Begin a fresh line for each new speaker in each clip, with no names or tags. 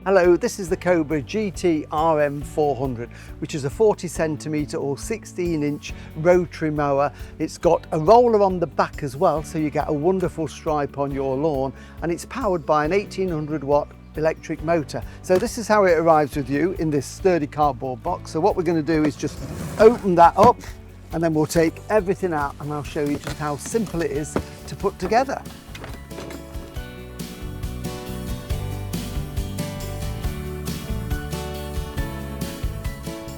Hello, this is the Cobra GTRM400, which is a 40cm or 16-inch rotary mower. It's got a roller on the back as well, so you get a wonderful stripe on your lawn, and it's powered by an 1800-watt electric motor. So this is how it arrives with you in this sturdy cardboard box. So what we're going to do is just open that up, and then we'll take everything out, and I'll show you just how simple it is to put together.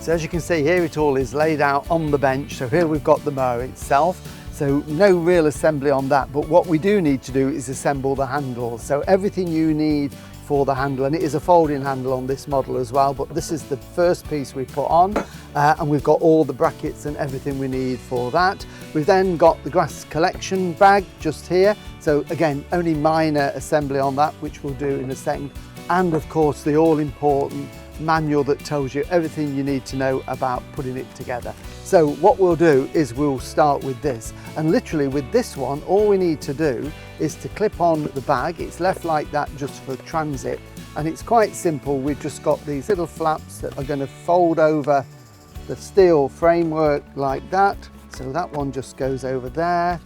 So as you can see here, it all is laid out on the bench. So here we've got the mower itself. So no real assembly on that, but what we do need to do is assemble the handles. So everything you need for the handle, and it is a folding handle on this model as well, but this is the first piece we put on, and we've got all the brackets and everything we need for that. We've then got the grass collection bag just here. So again, only minor assembly on that, which we'll do in a second. And of course, the all important manual that tells you everything you need to know about putting it together. So what we'll do is we'll start with this, and literally with this one all we need to do is to clip on the bag. It's left like that just for transit, and it's quite simple. We've just got these little flaps that are going to fold over the steel framework like that. So that one just goes over there,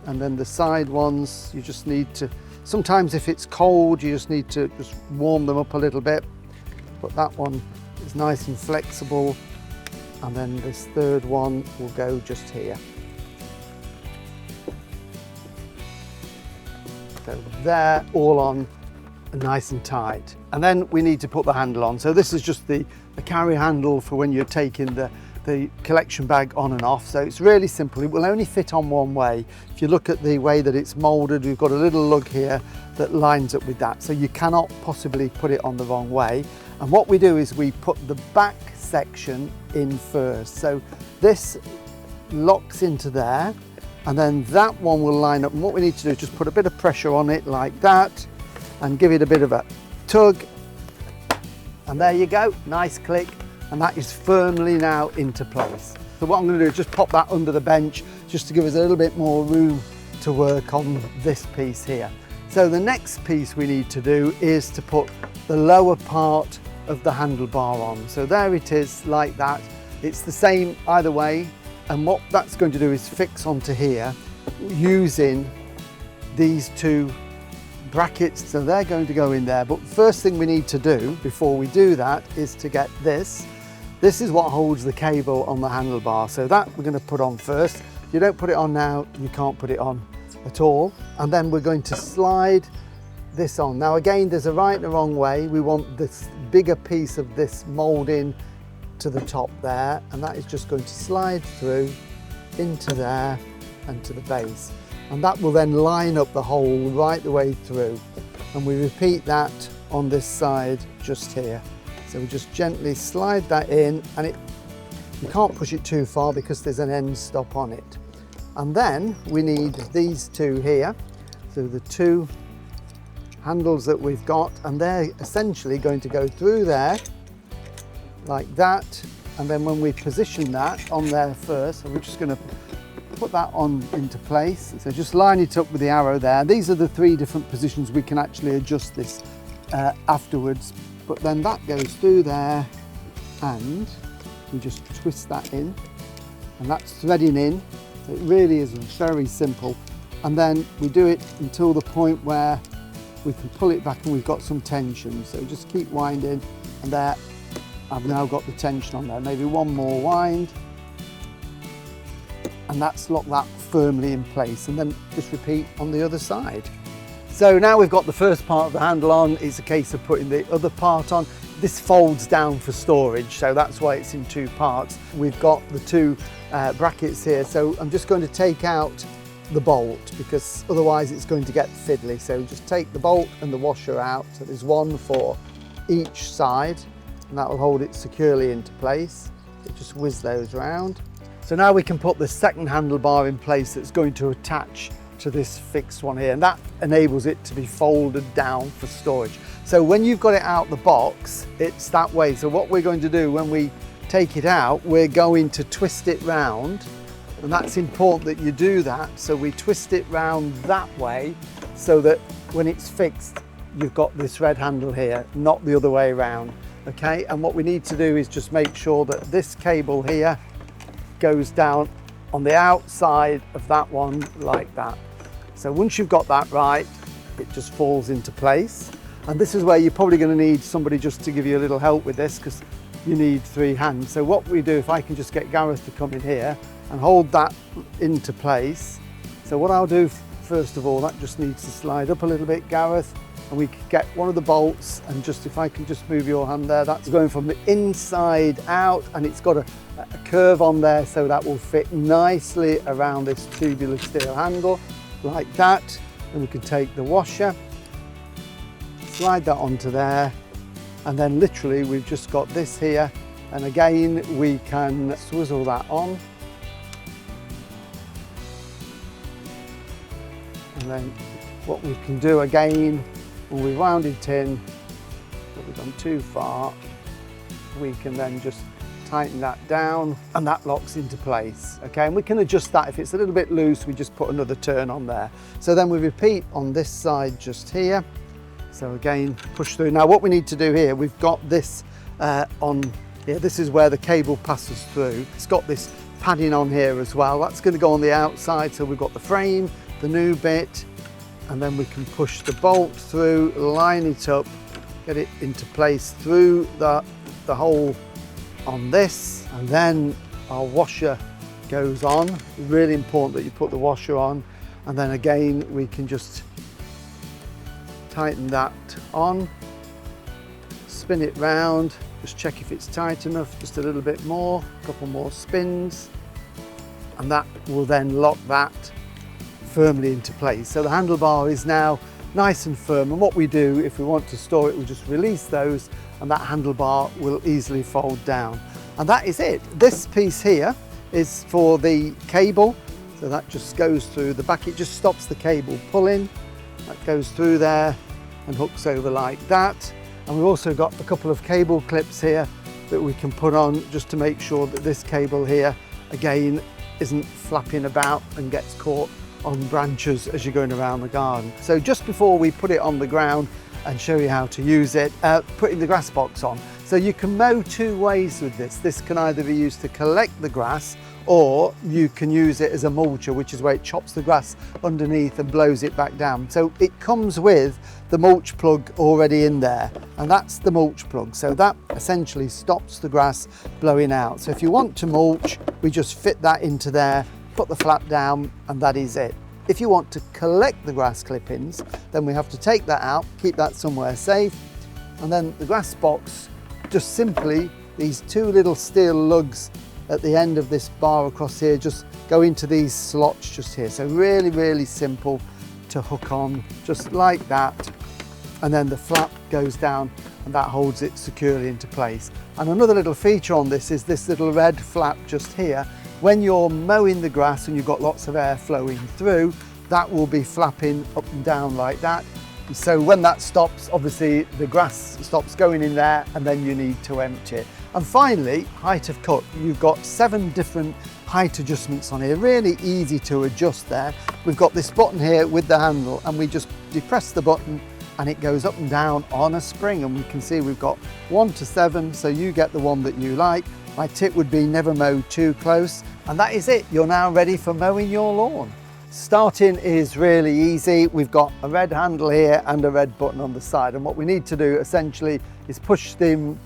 and then the side ones you just need to, sometimes if it's cold you just need to just warm them up a little bit. But that one is nice and flexible, and then this third one will go just here. So they're all on nice and tight. And then we need to put the handle on. So this is just the carry handle for when you're taking the collection bag on and off. So it's really simple. It will only fit on one way. If you look at the way that it's molded, we've got a little lug here that lines up with that. So you cannot possibly put it on the wrong way. And what we do is we put the back section in first. So this locks into there, and then that one will line up. And what we need to do is just put a bit of pressure on it like that and give it a bit of a tug. And there you go, nice click. And that is firmly now into place. So what I'm going to do is just pop that under the bench just to give us a little bit more room to work on this piece here. So the next piece we need to do is to put the lower part of the handlebar on. So there it is like that. It's the same either way, and what that's going to do is fix onto here using these two brackets. So they're going to go in there, but first thing we need to do before we do that is to get this. This is what holds the cable on the handlebar, so that we're going to put on first. If you don't put it on now, you can't put it on at all. And then we're going to slide this on. Now again, there's a right and a wrong way. We want this bigger piece of this moulding to the top there, and that is just going to slide through into there and to the base. And that will then line up the hole right the way through. And we repeat that on this side just here. So we just gently slide that in, and you can't push it too far because there's an end stop on it. And then we need these two here. So the two handles that we've got, and they're essentially going to go through there like that. And then when we position that on there first, so we're just going to put that on into place. So just line it up with the arrow there. These are the three different positions we can actually adjust this afterwards. But then that goes through there, and we just twist that in, and that's threading in. So it really is very simple. And then we do it until the point where we can pull it back and we've got some tension. So just keep winding, and there I've now got the tension on there. Maybe one more wind, and that's locked that firmly in place. And then just repeat on the other side. So now we've got the first part of the handle on. It's a case of putting the other part on. This folds down for storage, so that's why it's in two parts. We've got the two brackets here, so I'm just going to take out the bolt because otherwise it's going to get fiddly. So just take the bolt and the washer out. So there's one for each side, and that will hold it securely into place. So just whiz those around. So now we can put the second handlebar in place that's going to attach to this fixed one here, and that enables it to be folded down for storage. So when you've got it out the box, it's that way. So what we're going to do when we take it out, we're going to twist it round, and that's important that you do that. So we twist it round that way so that when it's fixed, you've got this red handle here, not the other way around. Okay, and what we need to do is just make sure that this cable here goes down on the outside of that one like that. So once you've got that right, it just falls into place. And this is where you're probably going to need somebody just to give you a little help with this, because you need 3 hands. So what we do, if I can just get Gareth to come in here and hold that into place. So what I'll do first of all, that just needs to slide up a little bit, Gareth, and we can get one of the bolts, and just if I can just move your hand there, that's going from the inside out, and it's got a curve on there, so that will fit nicely around this tubular steel handle like that. And we can take the washer, slide that onto there, and then literally we've just got this here, and again we can swizzle that on, and then what we can do again, when we've wound it in, if we've gone too far, we can then just tighten that down, and that locks into place. Okay, and we can adjust that. If it's a little bit loose, we just put another turn on there. So then we repeat on this side just here. So again, push through. Now what we need to do here, we've got this on here. This is where the cable passes through. It's got this padding on here as well. That's going to go on the outside. So we've got the frame, the new bit, and then we can push the bolt through, line it up, get it into place through the hole on this, and then our washer goes on. Really important that you put the washer on, and then again we can just tighten that on, spin it round, just check if it's tight enough, just a little bit more, a couple more spins, and that will then lock that firmly into place. So the handlebar is now nice and firm, and what we do if we want to store it, we'll just release those, and that handlebar will easily fold down. And that is it. This piece here is for the cable, so that just goes through the back. It just stops the cable pulling. That goes through there and hooks over like that. And we've also got a couple of cable clips here that we can put on just to make sure that this cable here again isn't flapping about and gets caught on branches as you're going around the garden. So just before we put it on the ground and show you how to use it, putting the grass box on. So you can mow 2 ways with this. This can either be used to collect the grass, or you can use it as a mulcher, which is where it chops the grass underneath and blows it back down. So it comes with the mulch plug already in there, and that's the mulch plug. So that essentially stops the grass blowing out. So if you want to mulch, we just fit that into there, put the flap down, and that is it. If you want to collect the grass clippings, then we have to take that out, keep that somewhere safe, and then the grass box, just simply these 2 little steel lugs at the end of this bar across here just go into these slots just here. So really, really simple to hook on, just like that, and then the flap goes down and that holds it securely into place. And another little feature on this is this little red flap just here. When you're mowing the grass and you've got lots of air flowing through, that will be flapping up and down like that. And so when that stops, obviously the grass stops going in there, and then you need to empty it. And finally, height of cut. You've got 7 different height adjustments on here, really easy to adjust there. We've got this button here with the handle, and we just depress the button and it goes up and down on a spring, and we can see we've got 1 to 7, so you get the one that you like. My tip would be never mow too close, and that is it. You're now ready for mowing your lawn. Starting is really easy. We've got a red handle here and a red button on the side, and what we need to do essentially is push them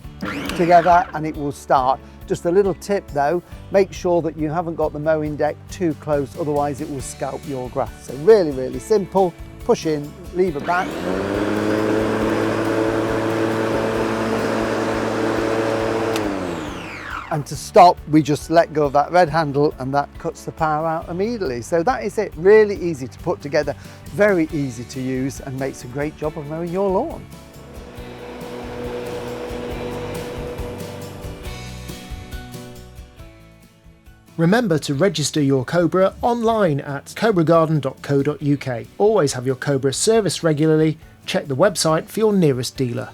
together and it will start. Just a little tip though, make sure that you haven't got the mowing deck too close, otherwise it will scalp your grass. So really, really simple. Push in, lever back. And to stop, we just let go of that red handle and that cuts the power out immediately. So that is it. Really easy to put together, very easy to use, and makes a great job of mowing your lawn.
Remember to register your Cobra online at cobragarden.co.uk. Always have your Cobra serviced regularly. Check the website for your nearest dealer.